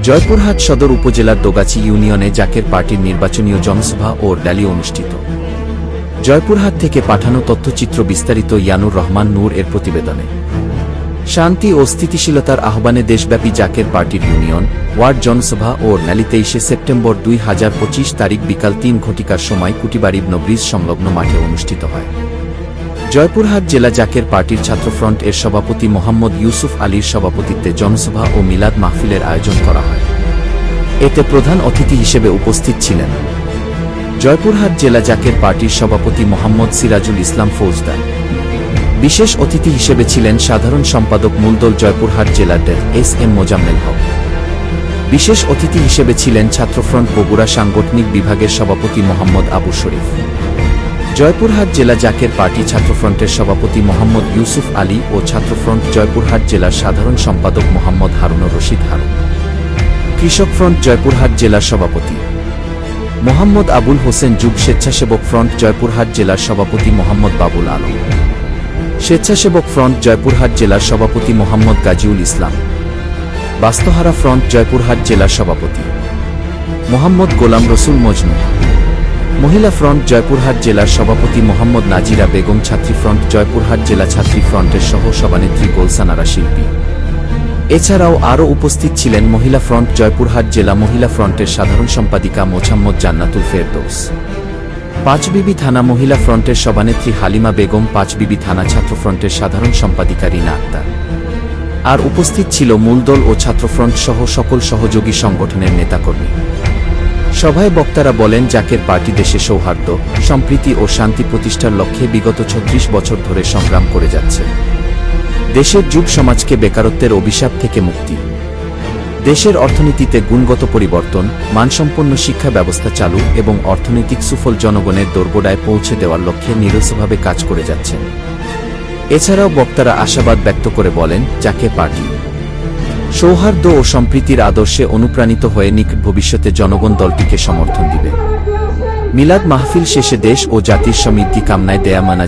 জয়পুরহাট সদর উপজেলার দোগাছি ইউনিয়নে জাকের পার্টির নির্বাচনীয় জনসভা ও র্যালি অনুষ্ঠিত। জয়পুরহাট থেকে পাঠানো তথ্যচিত্র বিস্তারিত ইয়ানুর রহমান নূর এর প্রতিবেদনে। শান্তি ও স্থিতিশীলতার আহ্বানে দেশব্যাপী জাকের পার্টির ইউনিয়ন ওয়ার্ড জনসভা ও র্যালি 23 সেপ্টেম্বর 2025 তারিখ বিকাল 3 ঘটিকার সময় কুটিবাড়ি ব্রিজ সংলগ্ন মাঠে অনুষ্ঠিত হয়। জয়পুরহাট জেলা জাকের পার্টির ছাত্রফ্রন্ট এর সভাপতি মোহাম্মদ ইউসুফ আলীর সভাপতিত্বে জনসভা ও মিলাদ মাহফিলের আয়োজন করা হয়। এতে প্রধান অতিথি হিসেবে উপস্থিত ছিলেন জয়পুরহাট জেলা জাকের পার্টির সভাপতি মোহাম্মদ সিরাজুল ইসলাম ফৌজদার। বিশেষ অতিথি হিসেবে ছিলেন সাধারণ সম্পাদক মূলদল জয়পুরহাট জেলার এস.এম. মোজাম্মেল হক। বিশেষ অতিথি হিসেবে ছিলেন ছাত্রফ্রন্ট বগুড়া সাংগঠনিক বিভাগের সভাপতি মোহাম্মদ আবু শরীফ। জয়পুরহাট জেলা জাকের পার্টি ছাত্রফ্রন্টের সভাপতি মোহাম্মদ ইউসুফ আলী ও ছাত্রফ্রন্ট জয়পুরহাট জেলার সাধারণ সম্পাদক মোহাম্মদ হারুনুর রশিদ হারুন। কৃষক ফ্রন্ট জয়পুরহাট জেলার সভাপতি মোহাম্মদ আবুল হোসেন যুব স্বেচ্ছাসেবক ফ্রন্ট জয়পুরহাট জেলার সভাপতি মোহাম্মদ বাবুল আলম। স্বেচ্ছাসেবক ফ্রন্ট জয়পুরহাট জেলার সভাপতি মোহাম্মদ গাজীউল ইসলাম। বাস্তহারা ফ্রন্ট জয়পুরহাট জেলার সভাপতি মোহাম্মদ গোলাম রসুল মজনু। মহিলা ফ্রন্ট জয়পুরহাট জেলার সভাপতি মোহাম্মদ নাজিরা বেগম। ছাত্রী ফ্রন্ট জয়পুরহাট জেলা ছাত্রী ফ্রন্টের সহ সভানেত্রী গোলসানারা শিল্পী। এছাড়াও আরও উপস্থিত ছিলেন মহিলা ফ্রন্ট জয়পুরহাট জেলা মহিলা ফ্রন্টের সাধারণ সম্পাদিকা মোছাম্মদ জান্নাতুল ফেরদৌস। পাঁচবিবি থানা মহিলা ফ্রন্টের সভানেত্রী হালিমা বেগম। পাঁচবিবি থানা ছাত্রফ্রন্টের সাধারণ সম্পাদিকা রিনা আক্তার। আর উপস্থিত ছিল মূলদল ও ছাত্রফ্রন্ট সহ সকল সহযোগী সংগঠনের নেতাকর্মী। সভায় বক্তারা বলেন, জাকের পার্টি দেশে সৌহার্দ্য, সম্প্রীতি ও শান্তি প্রতিষ্ঠার লক্ষ্যে বিগত 36 বছর ধরে সংগ্রাম করে যাচ্ছে। দেশের যুব সমাজকে বেকারত্বের অভিশাপ থেকে মুক্তি, দেশের অর্থনীতিতে গুণগত পরিবর্তন, মানসম্পন্ন শিক্ষা ব্যবস্থা চালু এবং অর্থনৈতিক সুফল জনগণের দোরগোড়ায় পৌঁছে দেওয়ার লক্ষ্যে নিরলসভাবে কাজ করে যাচ্ছেন। এছাড়াও বক্তারা আশাবাদ ব্যক্ত করে বলেন, জাকের পার্টি সৌহার্দ্য ও সম্প্রীতির আদর্শে অনুপ্রাণিত হয়ে নিকট ভবিষ্যতে জনগণ দলটিকে সমর্থন দিবে। মিলাদ মাহফিল শেষে দেশ ও জাতির সমৃদ্ধি কামনায় দেয়া মানা